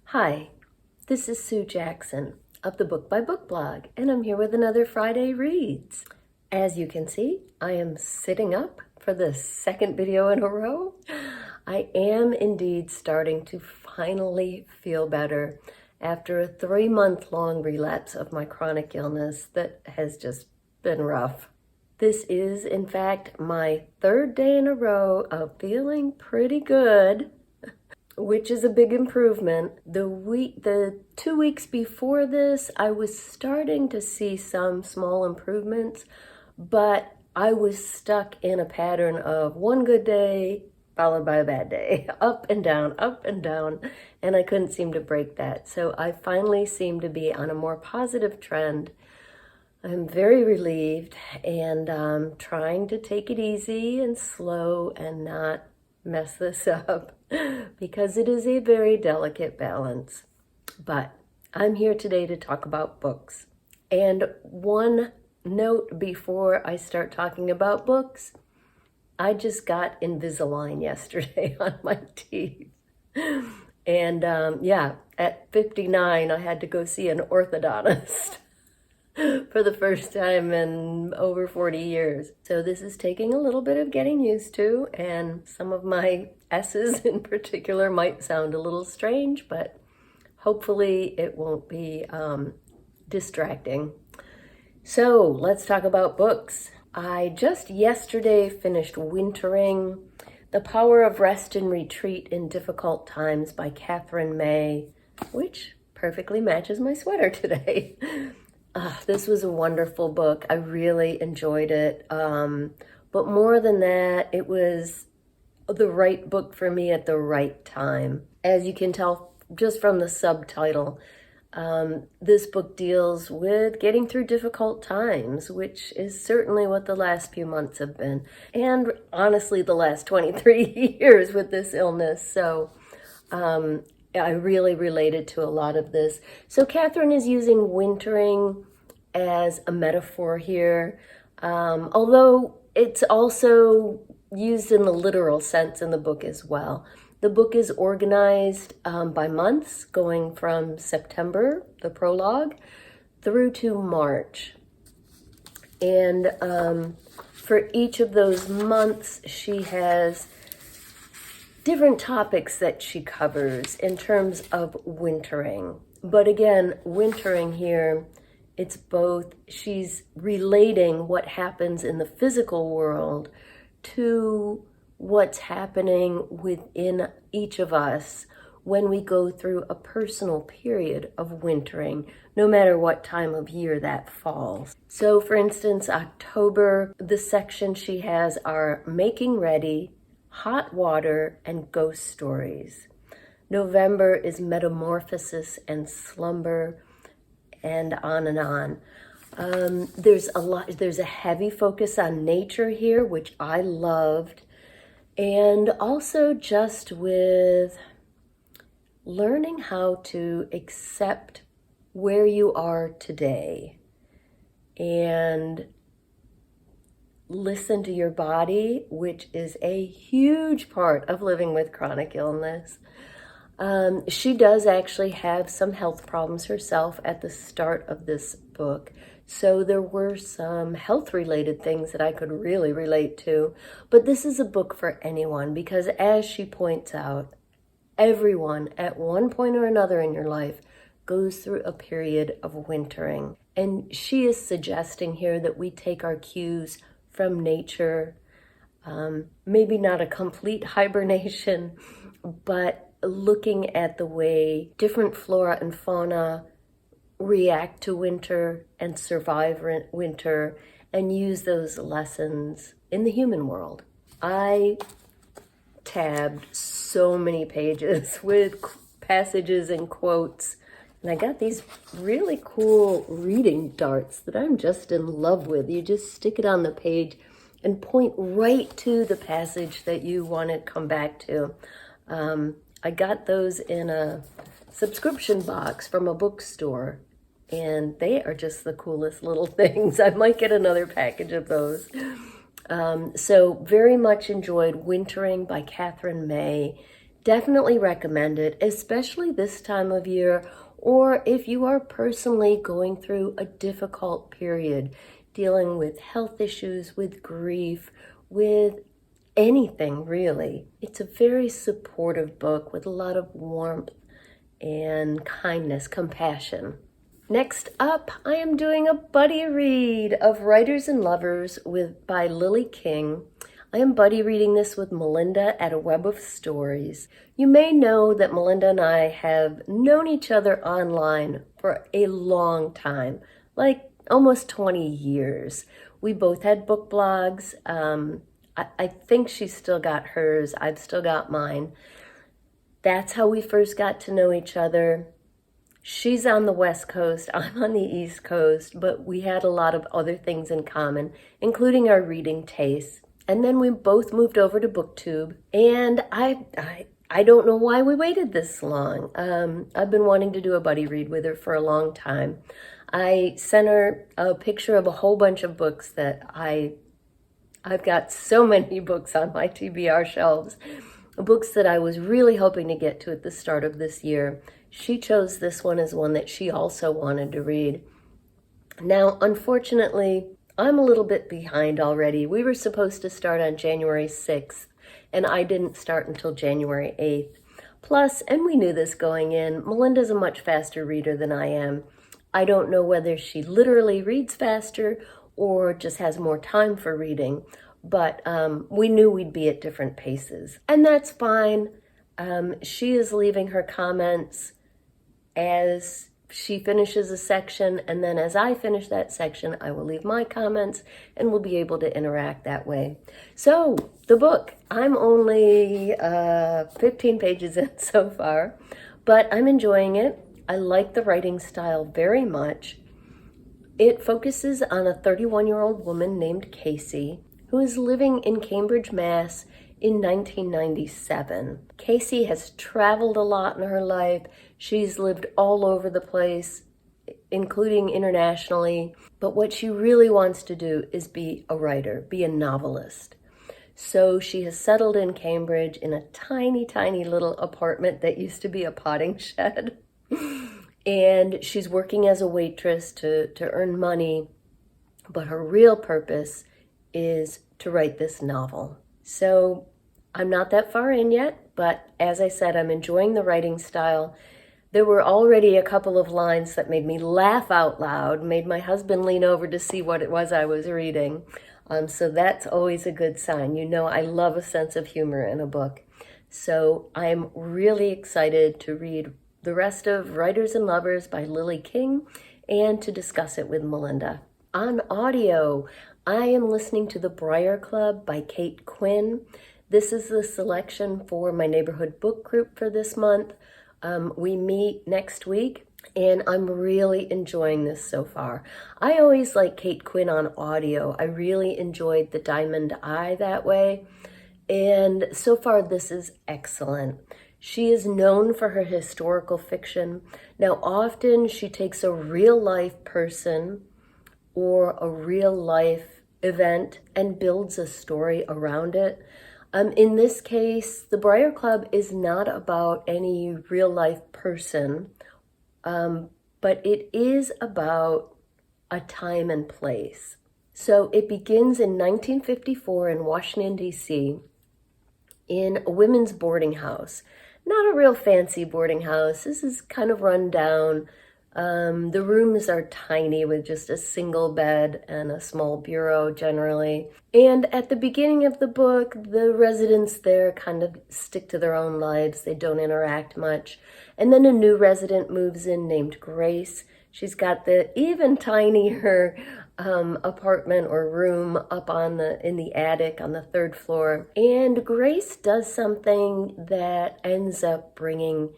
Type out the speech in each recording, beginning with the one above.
Hi, this is Sue Jackson of the Book by Book blog, and I'm here with another Friday Reads. As you can see, I am sitting up for the second video in a row. I am indeed starting to finally feel better after a 3-month-long relapse of my chronic illness that has just been rough. This is, in fact, my third day in a row of feeling pretty good, which is a big improvement. The 2 weeks before this, I was starting to see some small improvements, but I was stuck in a pattern of one good day followed by a bad day, up and down, and I couldn't seem to break that. So I finally seem to be on a more positive trend. I'm very relieved, and trying to take it easy and slow and not mess this up because it is a very delicate balance. But I'm here today to talk about books. And one note before I start talking about books, I just got Invisalign yesterday on my teeth. And at 59, I had to go see an orthodontist for the first time in over 40 years. So this is taking a little bit of getting used to, and some of my S's in particular might sound a little strange, but hopefully it won't be distracting. So let's talk about books. I just yesterday finished Wintering, The Power of Rest and Retreat in Difficult Times by Catherine May, which perfectly matches my sweater today. This was a wonderful book. I really enjoyed it. But more than that, it was the right book for me at the right time. As you can tell just from the subtitle, this book deals with getting through difficult times, which is certainly what the last few months have been. And honestly, the last 23 years with this illness. So I really related to a lot of this. So Catherine is using wintering as a metaphor here, although it's also used in the literal sense in the book as well. The book is organized by months, going from September, the prologue, through to March. And for each of those months, she has different topics that she covers in terms of wintering. But again, wintering here, it's both, she's relating what happens in the physical world to what's happening within each of us when we go through a personal period of wintering, no matter what time of year that falls. So for instance, October, the section she has are Making Ready, Hot Water, and Ghost Stories. November is Metamorphosis and Slumber, and on and on. There's a heavy focus on nature here, which I loved. And also just with learning how to accept where you are today and listen to your body, which is a huge part of living with chronic illness. She does actually have some health problems herself at the start of this book. So there were some health-related things that I could really relate to. But this is a book for anyone because, as she points out, everyone at one point or another in your life goes through a period of wintering. And she is suggesting here that we take our cues from nature, maybe not a complete hibernation, but looking at the way different flora and fauna react to winter and survive winter and use those lessons in the human world. I tabbed so many pages with passages and quotes, and I got these really cool reading darts that I'm just in love with. You just stick it on the page and point right to the passage that you want to come back to. I got those in a subscription box from a bookstore, and they are just the coolest little things. I might get another package of those. So very much enjoyed Wintering by Catherine May. Definitely recommend it, especially this time of year, or if you are personally going through a difficult period, dealing with health issues, with grief, with anything really. It's a very supportive book with a lot of warmth and kindness, compassion. Next up, I am doing a buddy read of Writers and Lovers by Lily King. I am buddy reading this with Melinda at A Web of Stories. You may know that Melinda and I have known each other online for a long time, like almost 20 years. We both had book blogs. I think she's still got hers. I've still got mine. That's how we first got to know each other. She's on the West Coast, I'm on the East Coast, but we had a lot of other things in common, including our reading tastes. And then we both moved over to BookTube, and I don't know why we waited this long. I've been wanting to do a buddy read with her for a long time. I sent her a picture of a whole bunch of books that I've got so many books on my TBR shelves, books that I was really hoping to get to at the start of this year. She chose this one as one that she also wanted to read. Now, unfortunately, I'm a little bit behind already. We were supposed to start on January 6th, and I didn't start until January 8th. Plus, and we knew this going in, Melinda's a much faster reader than I am. I don't know whether she literally reads faster or just has more time for reading, but we knew we'd be at different paces. And that's fine. She is leaving her comments as she finishes a section, and then as I finish that section, I will leave my comments, and we'll be able to interact that way. So, the book, I'm only 15 pages in so far, but I'm enjoying it. I like the writing style very much. It focuses on a 31-year-old woman named Casey, who is living in Cambridge, Mass. In 1997. Casey has traveled a lot in her life. She's lived all over the place, including internationally. But what she really wants to do is be a writer, be a novelist. So she has settled in Cambridge in a tiny, tiny little apartment that used to be a potting shed. And she's working as a waitress to earn money. But her real purpose is to write this novel. So I'm not that far in yet, but as I said, I'm enjoying the writing style. There were already a couple of lines that made me laugh out loud, made my husband lean over to see what it was I was reading. So that's always a good sign. You know, I love a sense of humor in a book. So I'm really excited to read the rest of Writers and Lovers by Lily King and to discuss it with Melinda. On audio, I am listening to The Brier Club by Kate Quinn. This is the selection for my neighborhood book group for this month. We meet next week, and I'm really enjoying this so far. I always like Kate Quinn on audio. I really enjoyed The Diamond Eye that way, and so far this is excellent. She is known for her historical fiction. Now, often she takes a real-life person or a real-life event and builds a story around it. In this case, the Brier Club is not about any real-life person, but it is about a time and place. So it begins in 1954 in Washington, D.C., in a women's boarding house. Not a real fancy boarding house. This is kind of run down. The rooms are tiny with just a single bed and a small bureau generally. And at the beginning of the book, the residents there kind of stick to their own lives. They don't interact much. And then a new resident moves in named Grace. She's got the even tinier apartment or room up in the attic on the third floor. And Grace does something that ends up bringing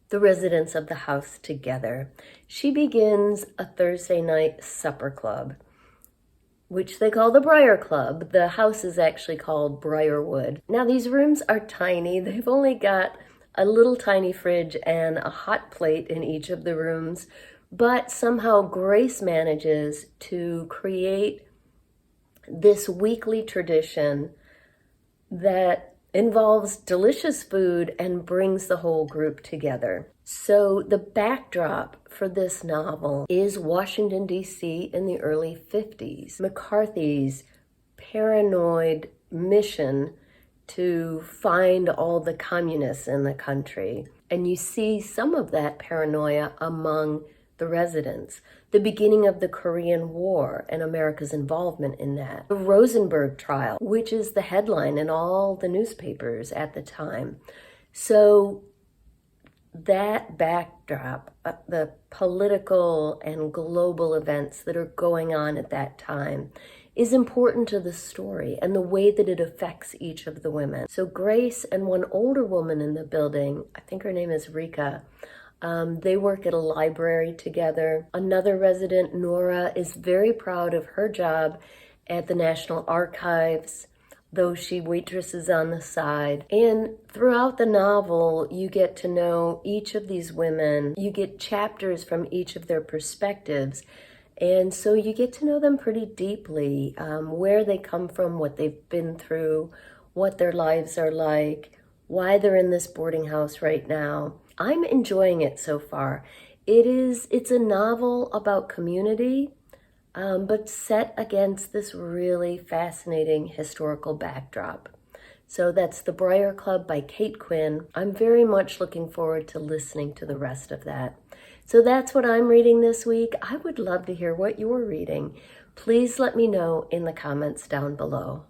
the residents of the house together. She begins a Thursday night supper club, which they call the Brier Club. The house is actually called Briarwood. Now these rooms are tiny. They've only got a little tiny fridge and a hot plate in each of the rooms, but somehow Grace manages to create this weekly tradition that involves delicious food and brings the whole group together. So the backdrop for this novel is Washington, D.C. in the early 50s. McCarthy's paranoid mission to find all the communists in the country. And you see some of that paranoia among the residents. The beginning of the Korean War and America's involvement in that. The Rosenberg trial, which is the headline in all the newspapers at the time. So that backdrop, the political and global events that are going on at that time, is important to the story and the way that it affects each of the women. So Grace and one older woman in the building, I think her name is Rika, they work at a library together. Another resident, Nora, is very proud of her job at the National Archives, though she waitresses on the side. And throughout the novel, you get to know each of these women. You get chapters from each of their perspectives. And so you get to know them pretty deeply, where they come from, what they've been through, what their lives are like, why they're in this boarding house right now. I'm enjoying it so far. It's a novel about community, but set against this really fascinating historical backdrop. So that's The Brier Club by Kate Quinn. I'm very much looking forward to listening to the rest of that. So that's what I'm reading this week. I would love to hear what you're reading. Please let me know in the comments down below.